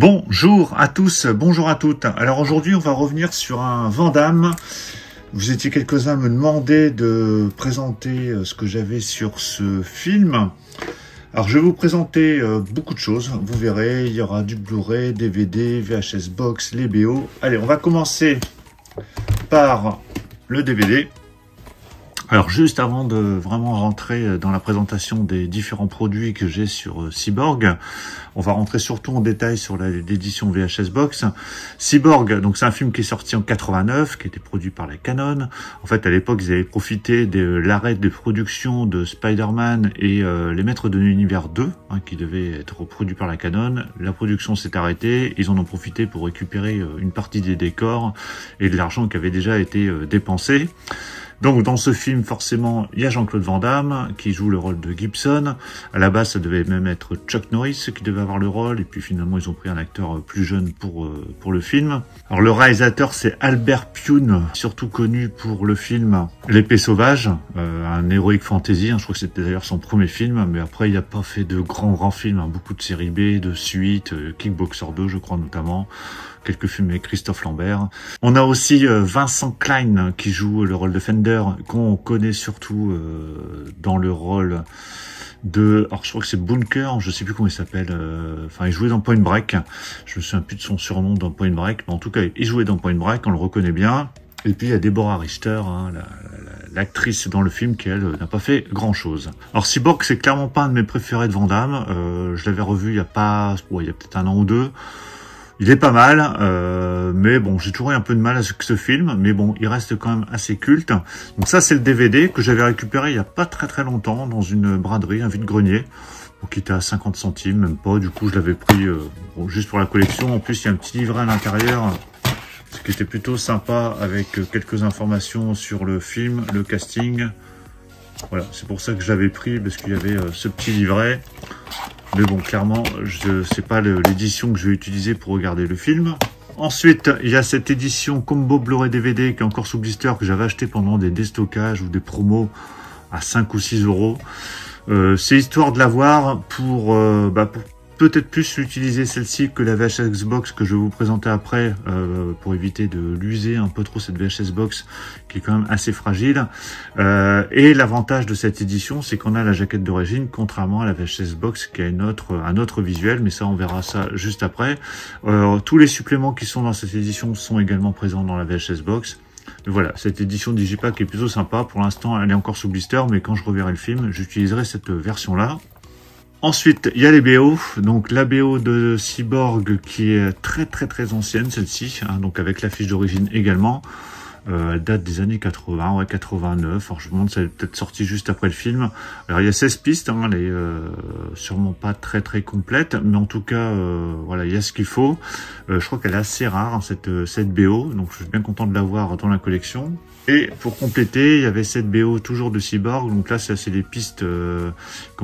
Bonjour à tous, bonjour à toutes. Alors aujourd'hui, on va revenir sur un Van Damme. Vous étiez quelques-uns à me demander de présenter ce que j'avais sur ce film. Alors je vais vous présenter beaucoup de choses. Vous verrez, il y aura du Blu-ray, DVD, VHS Box, les BO. Allez, on va commencer par le DVD. Alors juste avant de vraiment rentrer dans la présentation des différents produits que j'ai sur Cyborg, on va rentrer surtout en détail sur l'édition VHS Box. Cyborg, donc c'est un film qui est sorti en 89, qui était produit par la Canon. En fait, à l'époque, ils avaient profité de l'arrêt de production de Spider-Man et Les Maîtres de l'Univers 2, qui devait être produit par la Canon. La production s'est arrêtée, ils en ont profité pour récupérer une partie des décors et de l'argent qui avait déjà été dépensé. Donc dans ce film, forcément, il y a Jean-Claude Van Damme qui joue le rôle de Gibson. À la base, ça devait même être Chuck Norris qui devait avoir le rôle. Et puis finalement, ils ont pris un acteur plus jeune pour le film. Alors le réalisateur, c'est Albert Pyun, surtout connu pour le film L'Épée Sauvage, un heroic fantasy. Je crois que c'était d'ailleurs son premier film. Mais après, il n'a pas fait de grands films. Beaucoup de séries B, de suites, Kickboxer 2, je crois notamment. Quelques films avec Christophe Lambert. On a aussi Vincent Klein qui joue le rôle de Fender, qu'on connaît surtout dans le rôle de... Alors je crois que c'est Bunker, je sais plus comment il s'appelle. Enfin, il jouait dans Point Break. Je me souviens plus de son surnom dans Point Break, mais en tout cas, il jouait dans Point Break, on le reconnaît bien. Et puis il y a Deborah Richter, l'actrice dans le film, qui elle n'a pas fait grand chose. Alors Cyborg, c'est clairement pas un de mes préférés de Van Damme. Je l'avais revu il y a peut-être un an ou deux. Il est pas mal, mais bon, j'ai toujours eu un peu de mal avec ce film, mais bon, il reste quand même assez culte. Donc ça, c'est le DVD que j'avais récupéré il y a pas très longtemps dans une braderie, un vide-grenier, qui était à 50 centimes, même pas. Du coup, je l'avais pris juste pour la collection. En plus, il y a un petit livret à l'intérieur, ce qui était plutôt sympa, avec quelques informations sur le film, le casting. Voilà, c'est pour ça que je l'avais pris, parce qu'il y avait ce petit livret. Mais bon, clairement, c'est pas l'édition que je vais utiliser pour regarder le film. Ensuite, il y a cette édition Combo Blu-ray DVD qui est encore sous blister, que j'avais acheté pendant des déstockages ou des promos à 5 ou 6 euros. C'est histoire de l'avoir pour peut-être plus utiliser celle-ci que la VHS Box que je vais vous présenter après, pour éviter de l'user un peu trop, cette VHS Box qui est quand même assez fragile. Et l'avantage de cette édition, c'est qu'on a la jaquette d'origine, contrairement à la VHS Box qui a un autre visuel, mais ça on verra ça juste après. Tous les suppléments qui sont dans cette édition sont également présents dans la VHS Box. Voilà, cette édition Digipack est plutôt sympa. Pour l'instant, elle est encore sous blister, mais quand je reverrai le film, j'utiliserai cette version-là. Ensuite, il y a les BO, donc la BO de Cyborg qui est très ancienne, celle-ci, donc avec l'affiche d'origine également. Elle date des années 80, ouais, 89. Alors je me demande, ça est peut-être sorti juste après le film. Alors il y a 16 pistes, elle est sûrement pas très complète, mais en tout cas, voilà, il y a ce qu'il faut. Je crois qu'elle est assez rare, cette BO, donc je suis bien content de l'avoir dans la collection. Et pour compléter, il y avait cette BO toujours de Cyborg. Donc là, c'est des pistes qui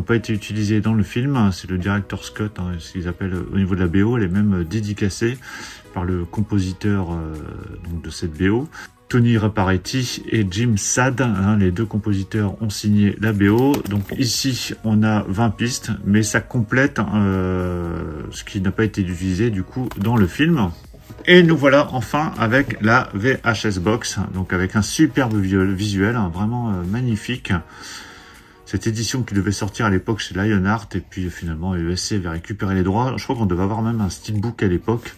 n'ont pas été utilisées dans le film. C'est le Director's Cut, ce qu'ils appellent au niveau de la BO. Elle est même dédicacée par le compositeur donc de cette BO. Tony Reparetti et Jim Sad, les deux compositeurs ont signé la BO. Donc ici, on a 20 pistes, mais ça complète ce qui n'a pas été utilisé du coup dans le film. Et nous voilà enfin avec la VHS Box, donc avec un superbe visuel, vraiment magnifique. Cette édition qui devait sortir à l'époque chez Lionheart, et puis finalement ESC avait récupéré les droits. Je crois qu'on devait avoir même un steelbook à l'époque.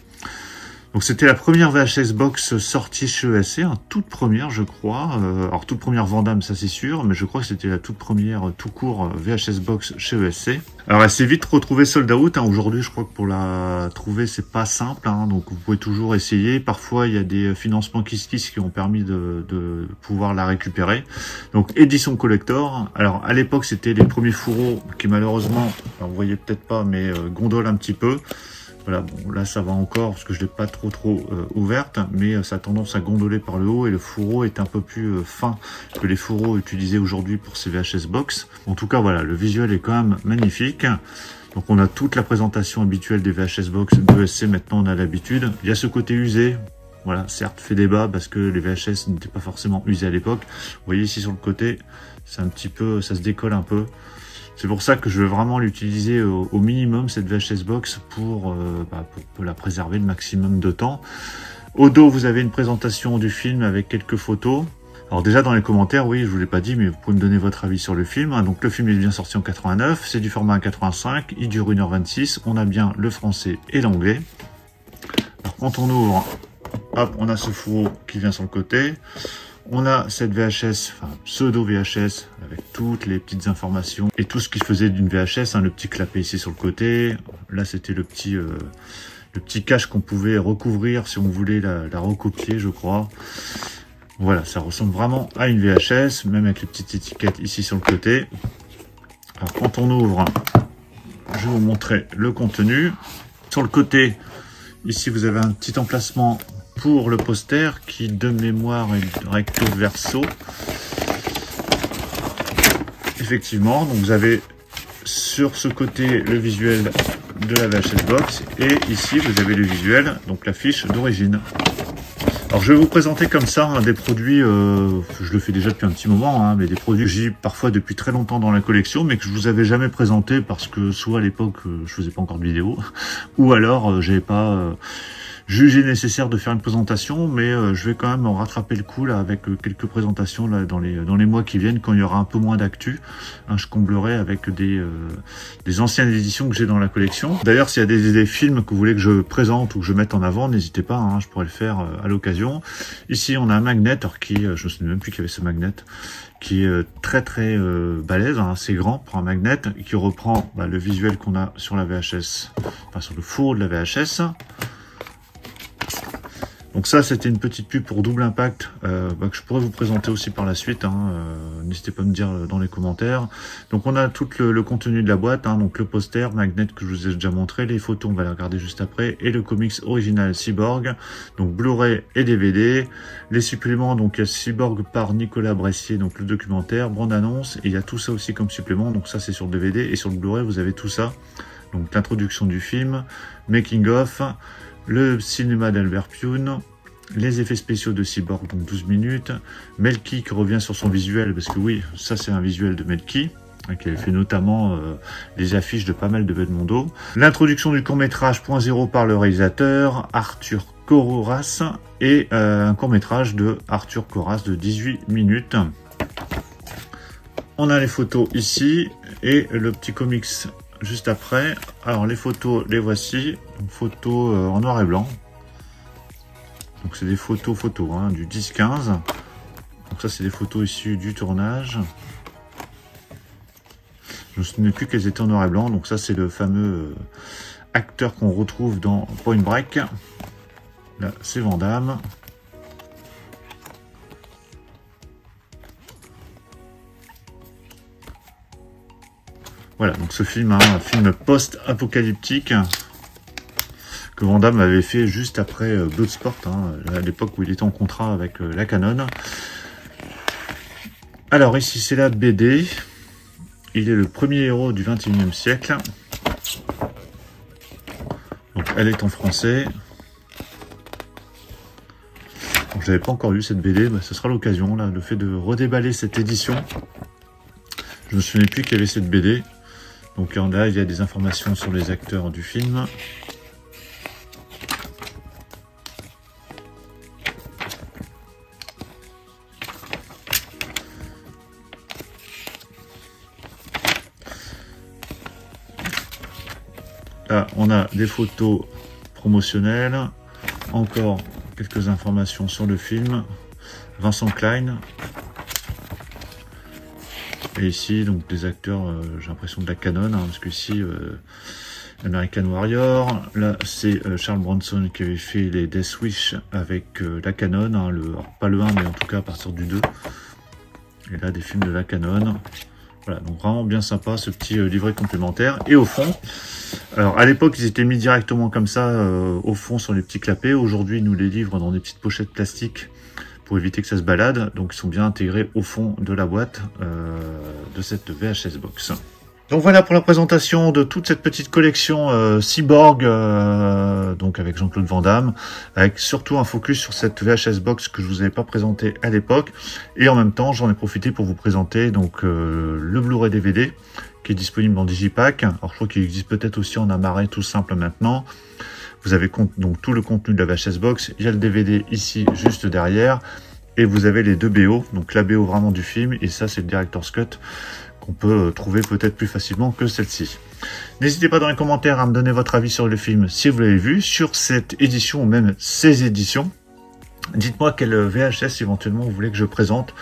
Donc c'était la première VHS Box sortie chez ESC, toute première je crois. Alors toute première Van Damme, ça c'est sûr, mais je crois que c'était la toute première tout court VHS Box chez ESC. Alors elle s'est vite retrouvée sold out. Aujourd'hui je crois que pour la trouver c'est pas simple, donc vous pouvez toujours essayer. Parfois il y a des financements Kiss qui ont permis de pouvoir la récupérer. Donc édition collector. Alors à l'époque c'était les premiers fourreaux qui malheureusement, alors, vous voyez peut-être pas, mais gondolent un petit peu. Voilà, bon, là ça va encore parce que je l'ai pas trop ouverte, mais ça a tendance à gondoler par le haut et le fourreau est un peu plus fin que les fourreaux utilisés aujourd'hui pour ces VHS Box. En tout cas, voilà, le visuel est quand même magnifique. Donc on a toute la présentation habituelle des VHS Box de ESC, maintenant on a l'habitude. Il y a ce côté usé, voilà, certes fait débat parce que les VHS n'étaient pas forcément usés à l'époque. Vous voyez ici sur le côté, c'est un petit peu, ça se décolle un peu. C'est pour ça que je veux vraiment l'utiliser au minimum, cette VHS Box, pour la préserver le maximum de temps. Au dos, vous avez une présentation du film avec quelques photos. Alors déjà dans les commentaires, oui, je vous l'ai pas dit, mais vous pouvez me donner votre avis sur le film. Donc le film est bien sorti en 89, c'est du format 85, il dure 1h26, on a bien le français et l'anglais. Alors quand on ouvre, hop, on a ce fourreau qui vient sur le côté. On a cette VHS, enfin pseudo VHS, avec toutes les petites informations et tout ce qui faisait d'une VHS, hein, le petit clapet ici sur le côté. Là c'était le petit cache qu'on pouvait recouvrir si on voulait la recopier, je crois. Voilà, ça ressemble vraiment à une VHS, même avec les petites étiquettes ici sur le côté. Alors quand on ouvre, je vais vous montrer le contenu. Sur le côté, ici vous avez un petit emplacement pour le poster qui de mémoire est recto verso. Effectivement, donc vous avez sur ce côté le visuel de la VHS Box et ici vous avez le visuel, donc la fiche d'origine. Alors je vais vous présenter comme ça des produits, je le fais déjà depuis un petit moment, hein, mais des produits que j'ai parfois depuis très longtemps dans la collection, mais que je vous avais jamais présenté parce que soit à l'époque je faisais pas encore de vidéo, ou alors j'avais pas jugé nécessaire de faire une présentation, mais je vais quand même en rattraper le coup là avec quelques présentations là dans les mois qui viennent quand il y aura un peu moins d'actu. Hein, je comblerai avec des anciennes éditions que j'ai dans la collection. D'ailleurs, s'il y a des films que vous voulez que je présente ou que je mette en avant, n'hésitez pas, hein, je pourrais le faire à l'occasion. Ici, on a un magnet, alors je ne sais même plus qu'il y avait ce magnet, qui est très balèze, hein, assez grand pour un magnet, qui reprend le visuel qu'on a sur la VHS, enfin sur le four de la VHS. Donc ça, c'était une petite pub pour Double Impact que je pourrais vous présenter aussi par la suite. Hein, n'hésitez pas à me dire dans les commentaires. Donc on a tout le contenu de la boîte, hein, donc le poster, magnet que je vous ai déjà montré, les photos, on va les regarder juste après, et le comics original Cyborg, donc Blu-ray et DVD. Les suppléments, donc il y a Cyborg par Nicolas Bressier, donc le documentaire, bande-annonce, et il y a tout ça aussi comme supplément. Donc ça c'est sur le DVD, et sur le Blu-ray vous avez tout ça. Donc l'introduction du film, making of, le cinéma d'Albert Pyun, les effets spéciaux de Cyborg, donc 12 minutes, Melky qui revient sur son visuel, parce que oui, ça c'est un visuel de Melky, qui avait fait notamment les affiches de pas mal de Belmondo. L'introduction du court-métrage Point Zéro par le réalisateur Arthur Koras, et un court-métrage de Arthur Koras de 18 minutes. On a les photos ici, et le petit comics juste après. Alors les photos, les voici, photos en noir et blanc. Donc c'est des photos hein, du 10-15. Donc ça c'est des photos issues du tournage. Je ne me souviens plus qu'elles étaient en noir et blanc. Donc ça c'est le fameux acteur qu'on retrouve dans Point Break. Là c'est Van Damme. Voilà, donc ce film, hein, un film post-apocalyptique que Van Damme avait fait juste après Bloodsport, hein, à l'époque où il était en contrat avec la Canon. Alors ici c'est la BD, il est le premier héros du 21e siècle. Donc elle est en français. Je n'avais pas encore lu cette BD, ce sera l'occasion, là, le fait de redéballer cette édition. Je me souviens plus qu'il y avait cette BD. Donc là, il y a des informations sur les acteurs du film. Là, on a des photos promotionnelles. Encore quelques informations sur le film. Vincent Klein. Et ici, donc des acteurs, j'ai l'impression de la Canon, hein, parce que ici, American Warrior, là c'est Charles Bronson qui avait fait les Death Wish avec la Canon, hein, alors, pas le 1, mais en tout cas à partir du 2. Et là, des films de la Canon. Voilà, donc vraiment bien sympa ce petit livret complémentaire. Et au fond, alors à l'époque, ils étaient mis directement comme ça, au fond sur les petits clapets. Aujourd'hui, ils nous les livrent dans des petites pochettes plastiques pour éviter que ça se balade. Donc ils sont bien intégrés au fond de la boîte de cette VHS Box. Donc voilà pour la présentation de toute cette petite collection Cyborg, donc avec Jean-Claude Van Damme, avec surtout un focus sur cette VHS box que je vous avais pas présentée à l'époque, et en même temps j'en ai profité pour vous présenter donc le Blu-ray DVD qui est disponible en Digipack. Alors je crois qu'il existe peut-être aussi en Amaray tout simple maintenant. Vous avez donc tout le contenu de la VHS box, il y a le DVD ici juste derrière, et vous avez les deux BO, donc la BO vraiment du film, et ça c'est le Director's Cut, qu'on peut trouver peut-être plus facilement que celle-ci. N'hésitez pas dans les commentaires à me donner votre avis sur le film si vous l'avez vu, sur cette édition ou même ces éditions. Dites-moi quel VHS éventuellement vous voulez que je présente.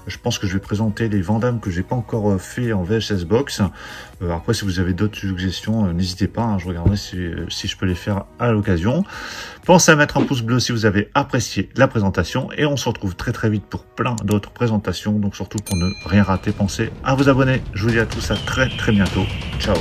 Je pense que je vais présenter les Van Damme que j'ai pas encore fait en VHS box. Après, si vous avez d'autres suggestions, n'hésitez pas, hein, je regarderai si je peux les faire à l'occasion. Pensez à mettre un pouce bleu si vous avez apprécié la présentation. Et on se retrouve très très vite pour plein d'autres présentations. Donc surtout pour ne rien rater, pensez à vous abonner. Je vous dis à tous à très très bientôt. Ciao.